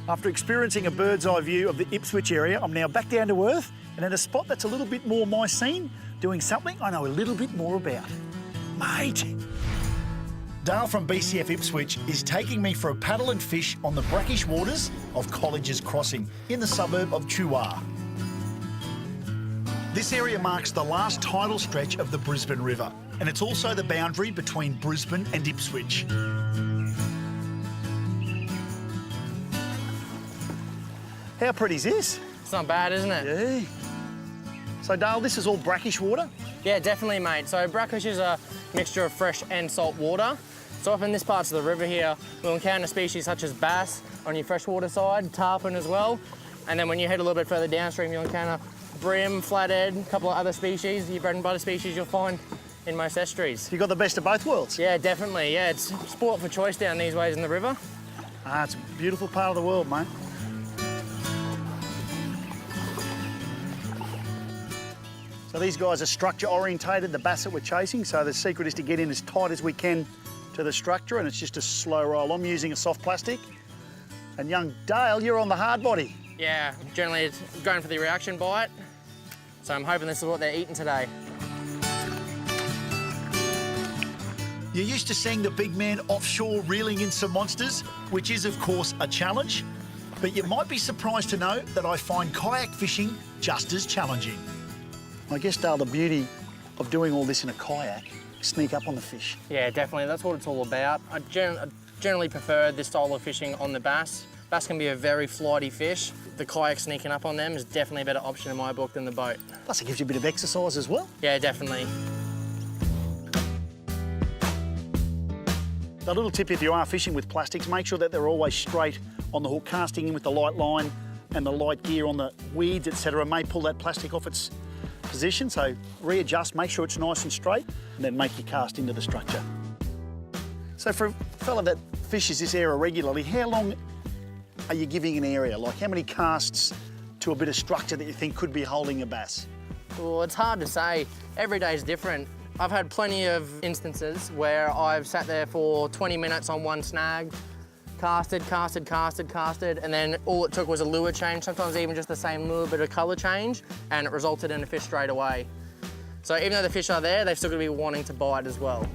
After experiencing a bird's eye view of the Ipswich area, I'm now back down to earth and at a spot that's a little bit more my scene, doing something I know a little bit more about. Mate! Dale from BCF Ipswich is taking me for a paddle and fish on the brackish waters of College's Crossing in the suburb of Chuar. This area marks the last tidal stretch of the Brisbane River, and it's also the boundary between Brisbane and Ipswich. How pretty is this? It's not bad, isn't it? Yeah. So Dale, this is all brackish water? Yeah, definitely, mate. So brackish is a mixture of fresh and salt water. So up in this part of the river here, we'll encounter species such as bass on your freshwater side, tarpon as well. And then when you head a little bit further downstream, you'll encounter brim, flathead, a couple of other species, your bread and butter species you'll find in most estuaries. You got the best of both worlds? Yeah, definitely. Yeah, it's sport for choice down these ways in the river. Ah, it's a beautiful part of the world, mate. So these guys are structure orientated, the bass that we're chasing, so the secret is to get in as tight as we can to the structure, and it's just a slow roll. I'm using a soft plastic. And young Dale, you're on the hard body. Yeah, generally it's going for the reaction bite. So I'm hoping this is what they're eating today. You're used to seeing the big man offshore reeling in some monsters, which is of course a challenge, but you might be surprised to know that I find kayak fishing just as challenging. I guess, Dale, the beauty of doing all this in a kayak, sneak up on the fish. Yeah, definitely. That's what it's all about. I generally prefer this style of fishing on the bass. Bass can be a very flighty fish. The kayak sneaking up on them is definitely a better option in my book than the boat. Plus, it gives you a bit of exercise as well. Yeah, definitely. A little tip if you are fishing with plastics, make sure that they're always straight on the hook. Casting in with the light line and the light gear on the weeds, etc., may pull that plastic off its position, so readjust, make sure it's nice and straight, and then make your cast into the structure. So for a fella that fishes this area regularly, how long are you giving an area? Like how many casts to a bit of structure that you think could be holding a bass? Well, it's hard to say. Every day is different. I've had plenty of instances where I've sat there for 20 minutes on one snag, casted, and then all it took was a lure change, sometimes even just the same lure but a colour change, and it resulted in a fish straight away. So even though the fish are there, they've still got to be wanting to bite as well.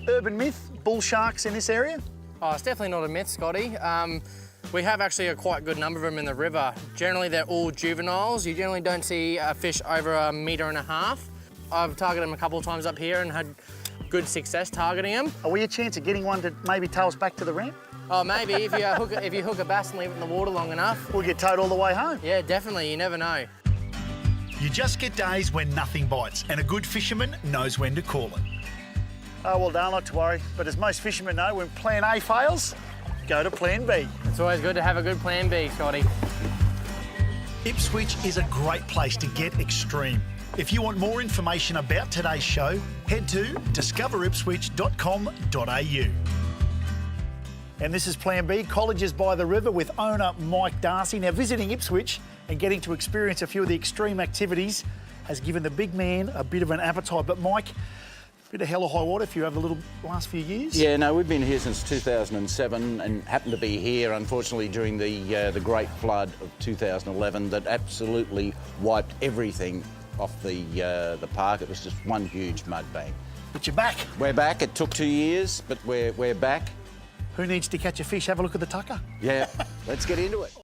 Urban myth, bull sharks in this area? Oh, it's definitely not a myth, Scotty. We have actually a quite good number of them in the river. Generally, they're all juveniles. You generally don't see a fish over 1.5 meters. I've targeted them a couple of times up here and had good success targeting them. Are we a chance of getting one to maybe tow us back to the ramp? Oh, maybe, if you hook a bass and leave it in the water long enough. We'll get towed all the way home. Yeah, definitely, you never know. You just get days when nothing bites, and a good fisherman knows when to call it. Oh, well, Dale, not to worry, but as most fishermen know, when plan A fails, go to plan B. It's always good to have a good plan B, Scotty. Ipswich is a great place to get extreme. If you want more information about today's show, head to discoveripswich.com.au. And this is Plan B, Colleges by the River with owner Mike Darcy. Now, visiting Ipswich and getting to experience a few of the extreme activities has given the big man a bit of an appetite. But Mike, bit of hell or high water if you have a little last few years? Yeah, no, we've been here since 2007 and happened to be here, unfortunately, during the great flood of 2011 that absolutely wiped everything off the park. It was just one huge mud bank. But you're back. We're back. It took 2 years, but we're back. Who needs to catch a fish? Have a look at the tucker. Yeah, let's get into it.